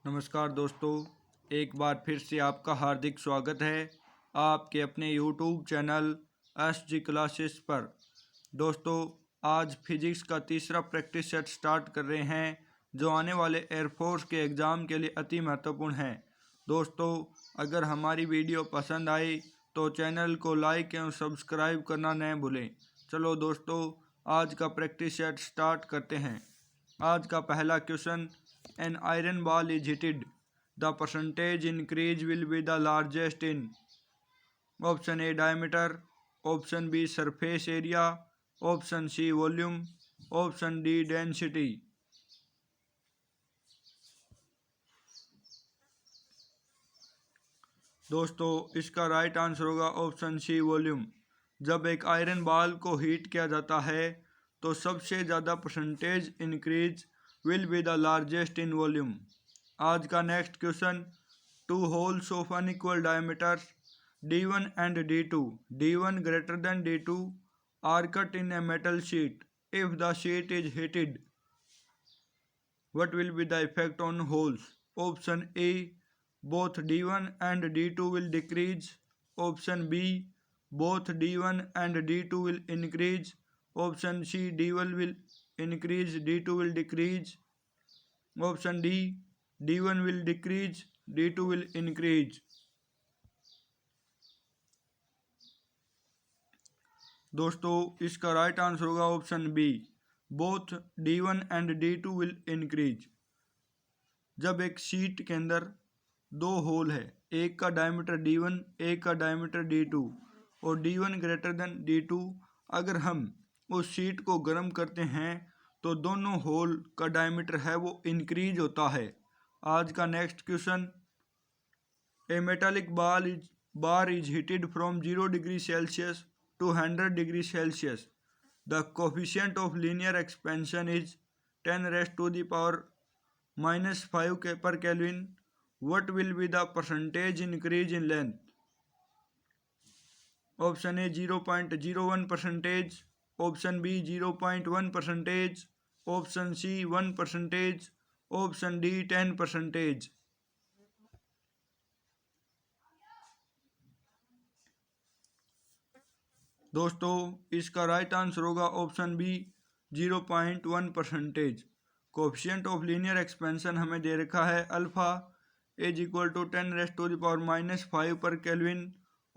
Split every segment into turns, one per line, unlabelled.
नमस्कार दोस्तों, एक बार फिर से आपका हार्दिक स्वागत है आपके अपने यूट्यूब चैनल SG क्लासेस पर। दोस्तों, आज फिजिक्स का तीसरा प्रैक्टिस सेट स्टार्ट कर रहे हैं जो आने वाले एयरफोर्स के एग्ज़ाम के लिए अति महत्वपूर्ण है। दोस्तों, अगर हमारी वीडियो पसंद आई तो चैनल को लाइक एवं सब्सक्राइब करना न भूलें। चलो दोस्तों, आज का प्रैक्टिस सेट स्टार्ट करते हैं। आज का पहला question, an iron ball is heated, the percentage increase will be the largest in option A diameter, option B surface area, option C volume, option D density। दोस्तों, इसका राइट आंसर होगा option सी volume. जब एक iron ball को heat किया जाता है तो सबसे ज़्यादा percentage increase will be the largest in volume. आज का next question, two holes of unequal diameter D1 and D2, D1 greater than D2 are cut in a metal sheet. If the sheet is heated, what will be the effect on holes? Option A, both D1 and D2 will decrease. Option B, both D1 and D2 will increase. Option C, D1 will increase, D2 will decrease. Option D, D1 will decrease, D2 will increase। दोस्तों, इसका right answer होगा option B, both D1 and D2 will increase. जब एक sheet के अंदर दो whole है, एक का डायमीटर D1, एक का डायमीटर D2 और D1 ग्रेटर देन D2, अगर हम उस शीट को गर्म करते हैं तो दोनों होल का डायमीटर है वो इंक्रीज होता है। आज का next question, A metallic bar is heated from 0 degree Celsius to 100 degrees Celsius. The coefficient of linear expansion is 10 raised to the power minus 5 per Kelvin. What will be the percentage increase in length? Option A 0.01%, option B 0.1%, option C 1%, option D 10%। दोस्तों, इसका right answer होगा option B 0.1%। Coefficient of linear expansion हमें दे रखा है alpha is equal to 10 raise to the power minus 5 पर kelvin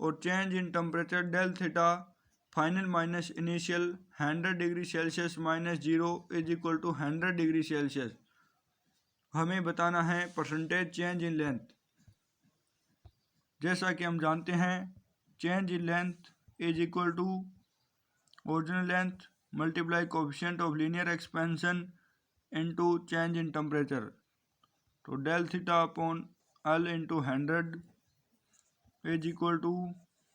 और change in temperature del theta final minus initial 100 degree Celsius minus 0 is equal to 100 degree Celsius. हमें बताना है percentage change in length. जैसा कि हम जानते हैं, change in length is equal to original length multiply coefficient of linear expansion into change in temperature। तो del theta upon L into 100 is equal to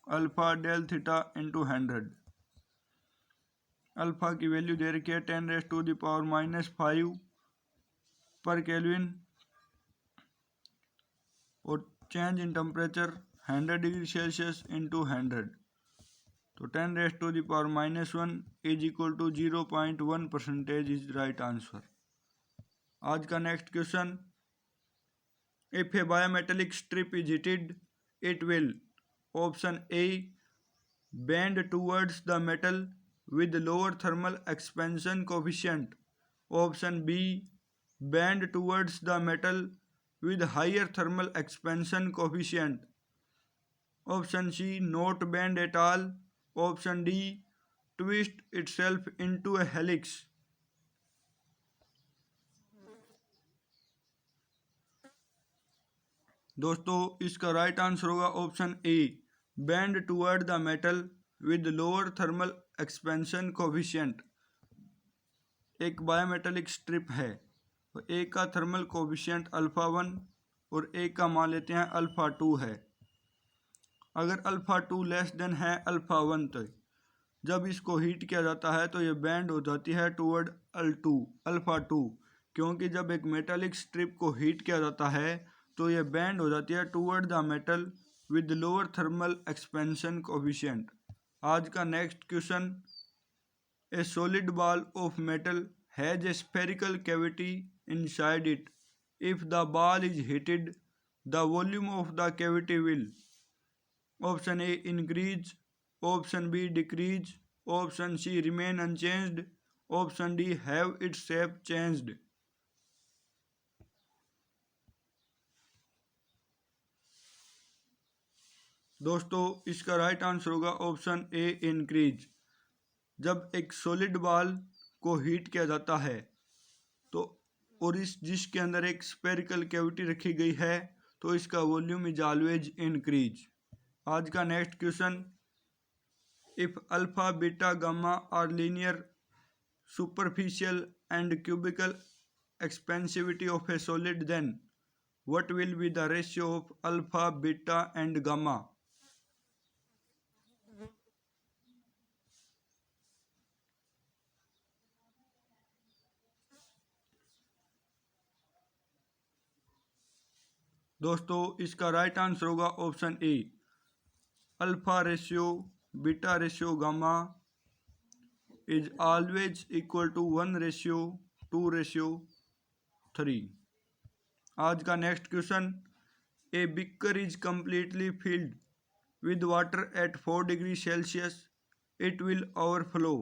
alpha del theta into 100। Alpha की value दे रखी है 10 raise to the power minus 5 पर kelvin और change in temperature 100 degree Celsius into 100। तो 10 raise to the power minus 1 is equal to 0.1% is right answer. आज का next question, if a bimetallic strip is heated it will option A bend towards the metal with lower thermal expansion coefficient, option B bend towards the metal with higher thermal expansion coefficient, option C not bend at all, option D twist itself into a helix. दोस्तों, इसका right answer होगा option A bend toward the metal with lower thermal expansion coefficient. एक bimetallic strip है तो एक का thermal coefficient alpha 1 और एक का मान लेते हैं अल्फ़ा 2 है। अगर अल्फ़ा 2 लेस देन है अल्फ़ा 1, तो जब इसको हीट किया जाता है तो ये बैंड हो जाती है टूवर्ड अल्फ़ा 2, क्योंकि जब एक मेटालिक स्ट्रिप को हीट किया जाता है तो ये बैंड हो जाती है toward the metal with lower thermal expansion coefficient. आज का next question, A solid ball of metal has a spherical cavity inside it If the ball is heated, the volume of the cavity will option A increase, option B decrease, option C remain unchanged, option D have its shape changed. दोस्तों इसका right answer होगा option ए increase. जब एक solid ball को heat किया जाता है तो और इस जिसके अंदर एक स्फेरिकल कैविटी रखी गई है तो इसका वॉल्यूम इज ऑलवेज इंक्रीज। आज का next question, if alpha beta gamma are linear superficial and cubical expansivity of a solid then what will be the ratio of alpha beta and gamma. दोस्तों इसका right answer होगा option A alpha ratio beta ratio gamma is always equal to 1:2:3। आज का next question, a beaker is completely filled with water at 4 degree Celsius, it will overflow.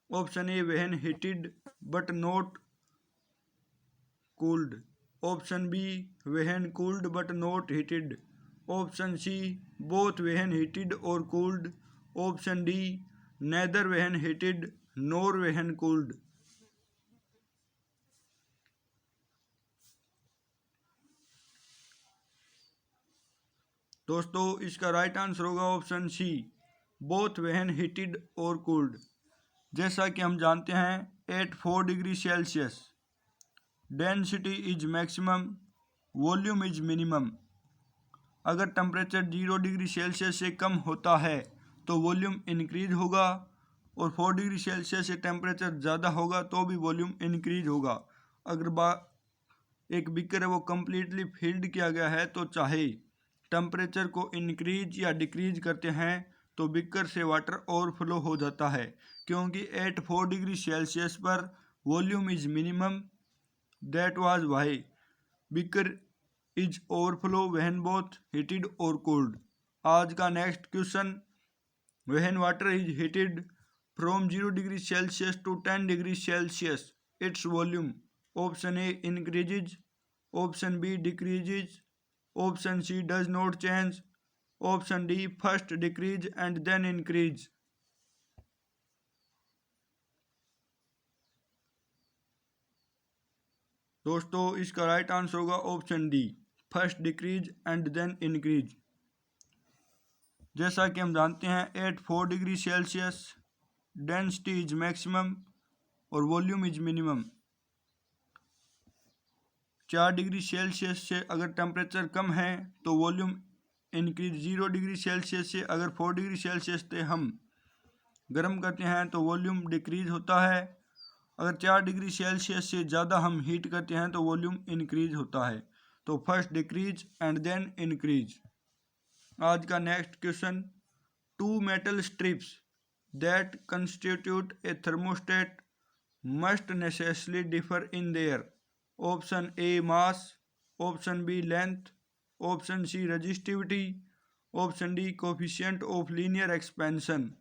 Option A when heated but not cooled, option B when cooled but not heated, option C both when heated और cooled, option D neither when heated nor when cooled. दोस्तों इसका right answer होगा option C both when heated और cooled. जैसा कि हम जानते हैं at 4 degree Celsius density is maximum, volume is minimum. अगर टेम्परेचर 0 डिग्री सेल्सियस से कम होता है तो वॉल्यूम इंक्रीज होगा और 4 डिग्री सेल्सियस से टेम्परेचर ज़्यादा होगा तो भी वॉल्यूम इंक्रीज होगा। अगर एक बीकर है वो कम्प्लीटली फिल्ड किया गया है तो चाहे टेम्परेचर को इंक्रीज या डिक्रीज करते हैं तो बीकर से वाटर ओवरफ्लो हो जाता है, क्योंकि एट 4 डिग्री सेल्सियस पर volume is minimum. That was why beaker is overflow when both heated और कोल्ड। आज का next question, when water is heated from 0 degree Celsius to 10 degree Celsius its volume option A increases, option B decreases, option C does not change, option D first decrease and then increase. दोस्तों इसका right answer होगा option D first decrease and then increase. जैसा कि हम जानते हैं at 4 degree Celsius density is maximum और volume is minimum. 4 degree Celsius से अगर टेम्परेचर कम है तो वॉल्यूम इंक्रीज, 0 डिग्री सेल्सियस से अगर 4 डिग्री सेल्सियस से हम गर्म करते हैं तो वॉल्यूम डिक्रीज होता है, अगर 4 डिग्री सेल्सियस से ज़्यादा हम हीट करते हैं तो वॉल्यूम इंक्रीज होता है। तो first decrease and then increase. आज का next question, 2 metal strips that constitute a thermostat must necessarily differ in their option A mass, option B length, option C resistivity, option D coefficient of linear expansion.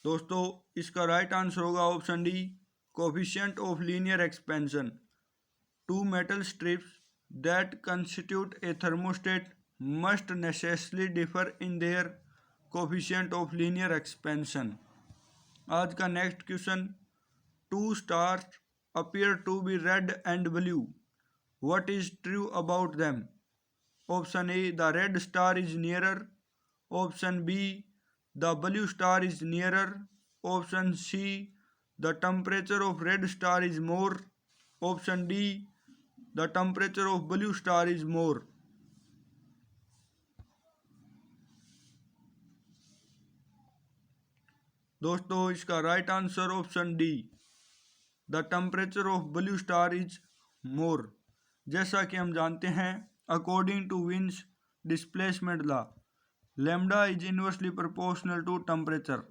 दोस्तों इसका right answer होगा option D coefficient of linear expansion. 2 metal strips that constitute a thermostat must necessarily differ in their coefficient of linear expansion. आज का next question, 2 stars appear to be red and blue. What is true about them? Option A, the red star is nearer. Option B, the blue star is nearer. Option C, the temperature of red star is more. Option D, the temperature of blue star is more. दोस्तों इसका right answer option D the temperature of blue star is more. जैसा कि हम जानते हैं according to Wien's displacement law lambda is inversely proportional to temperature.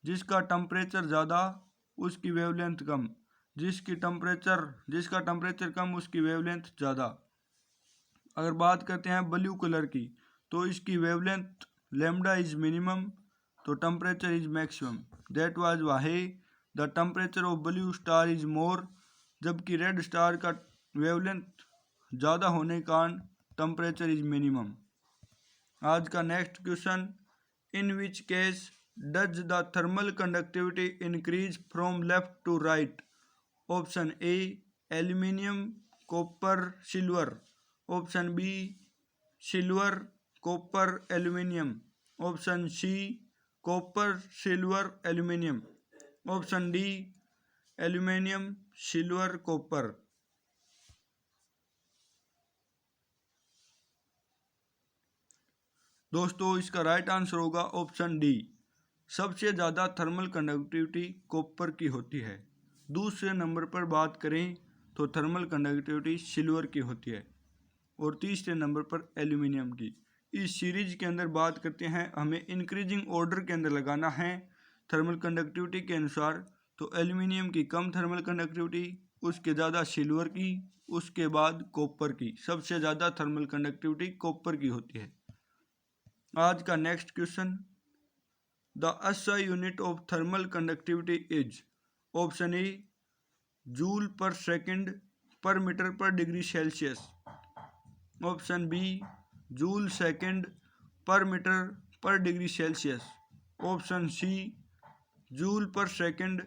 जिसका temperature ज़्यादा उसकी वेवलेंथ कम, जिसका टेम्परेचर कम उसकी वेवलेंथ ज़्यादा। अगर बात करते हैं ब्लू कलर की, तो इसकी वेवलेंथ लैम्डा इज मिनिमम तो temperature is maximum. That was why the temperature of blue star is मोर, जबकि रेड स्टार का वेवलेंथ ज़्यादा होने के कारण टेम्परेचर इज मिनिमम। आज का next question, in which case does the thermal conductivity increase from left to right? Option A aluminium copper silver, option B silver copper aluminium, option C copper silver aluminium, option D aluminium silver copper. दोस्तों इसका right answer होगा option D. सबसे ज़्यादा thermal conductivity copper की होती है। दूसरे number पर बात करें तो थर्मल कंडक्टिविटी सिल्वर की होती है और तीसरे नंबर पर एल्यूमिनियम की। इस सीरीज के अंदर बात करते हैं, हमें इंक्रीजिंग ऑर्डर के अंदर लगाना है थर्मल कंडक्टिविटी के अनुसार। तो एल्यूमिनियम की कम थर्मल कंडक्टिविटी, उसके ज़्यादा सिल्वर की, उसके बाद कॉपर की। सबसे ज़्यादा थर्मल कंडक्टिविटी कॉपर की होती है। आज का next question, the SI unit of thermal conductivity is? Option A joule पर सेकंड पर मीटर पर degree Celsius, option B joule second पर मीटर पर degree Celsius, option C joule पर सेकंड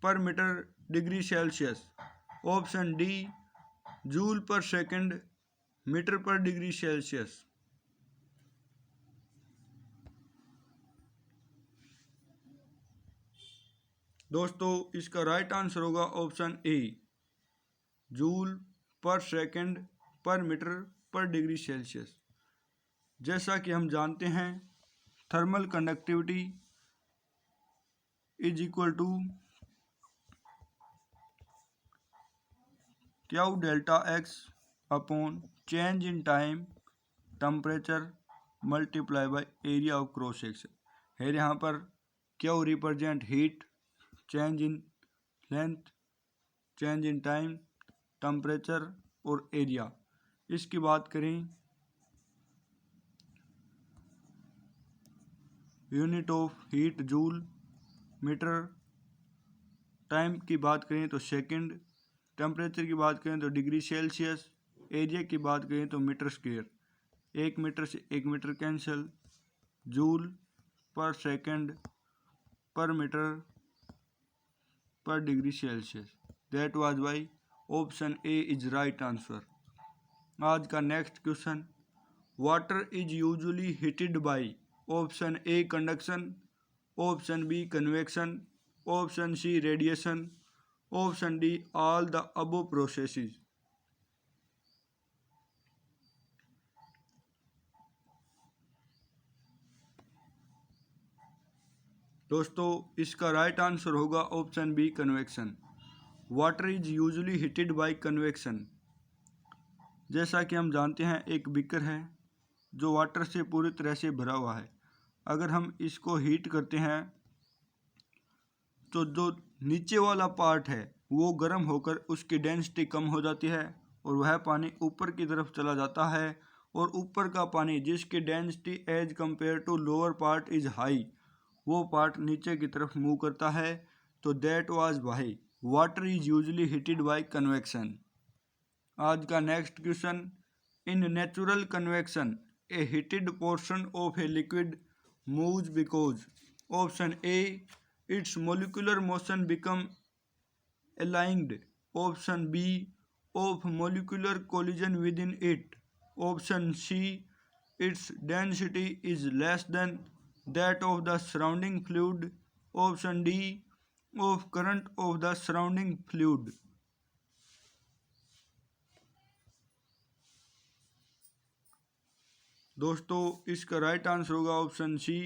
पर metre degree Celsius, option D joule पर second metre पर degree Celsius. दोस्तों इसका राइट आंसर होगा ऑप्शन ए जूल पर सेकंड पर मीटर पर डिग्री सेल्सियस। जैसा कि हम जानते हैं thermal conductivity is equal to Q delta X upon change in time temperature multiply by area of cross section है। यहाँ पर Q represent heat, change in length, change in time, temperature और area. इसकी बात करें unit of heat joule, metre, time की बात करें तो सेकंड, टेम्परेचर की बात करें तो डिग्री सेल्सियस, एरिया की बात करें तो मीटर स्क्वायर। एक मीटर से एक मीटर कैंसिल, जूल पर सेकंड पर मीटर पर degree Celsius. That was why option A is right answer. आज का next question, water is usually heated by? Option A conduction, option B convection, option C radiation, option D all the above processes. दोस्तों इसका right answer होगा option B convection. Water is usually heated by convection. जैसा कि हम जानते हैं एक beaker है जो वाटर से पूरी तरह से भरा हुआ है। अगर हम इसको हीट करते हैं तो जो नीचे वाला पार्ट है वो गर्म होकर उसकी डेंसिटी कम हो जाती है और वह पानी ऊपर की तरफ चला जाता है, और ऊपर का पानी जिसकी density as compared to lower part is high, वो पार्ट नीचे की तरफ मूव करता है। तो that was why water is usually heated by convection. आज का next question, in natural convection a heated portion of a liquid moves because? Option A its molecular motion become aligned, option B of molecular collision within it, option C its density is less than that of the surrounding fluid, option D of current of the surrounding fluid। दोस्तों इसका right answer होगा option see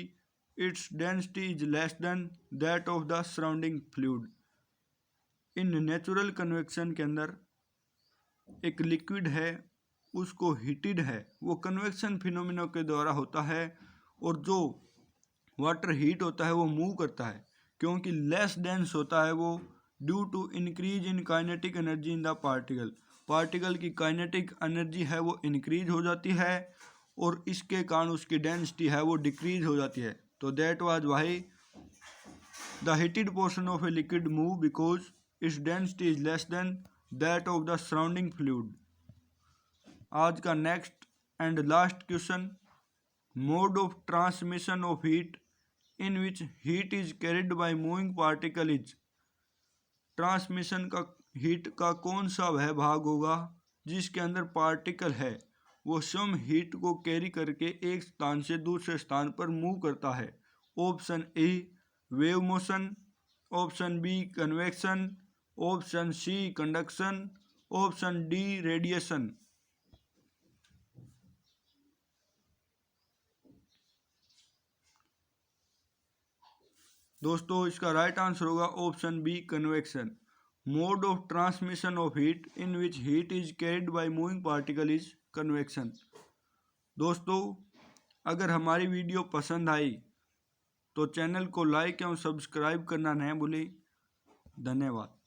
its density is less than that of the surrounding fluid. In natural convection के अंदर एक liquid है उसको heated है वो कन्वेक्शन फिनोमिना के द्वारा होता है, और जो वाटर हीट होता है वो मूव करता है, क्योंकि लेस डेंस होता है वो due to increase in kinetic energy in the particle की काइनेटिक एनर्जी है वो इंक्रीज हो जाती है, और इसके कारण उसकी डेंसिटी है वो डिक्रीज हो जाती है। तो that was why the heated portion of a liquid move because its density is less than that of the surrounding fluid. आज का next and last question, mode of transmission of heat in which heat is carried by moving particle is. Transmission का heat का कौन सा वह भाग होगा जिसके अंदर पार्टिकल है वो स्वयं हीट को कैरी करके एक स्थान से दूसरे स्थान पर मूव करता है। Option A wave motion, option B convection, option C conduction, option D radiation. दोस्तों इसका राइट आंसर होगा option B convection. Mode of transmission of heat in which heat is carried by moving particle is convection. दोस्तों अगर हमारी video पसंद आई तो channel को like एवं सब्सक्राइब करना न भूलें। धन्यवाद।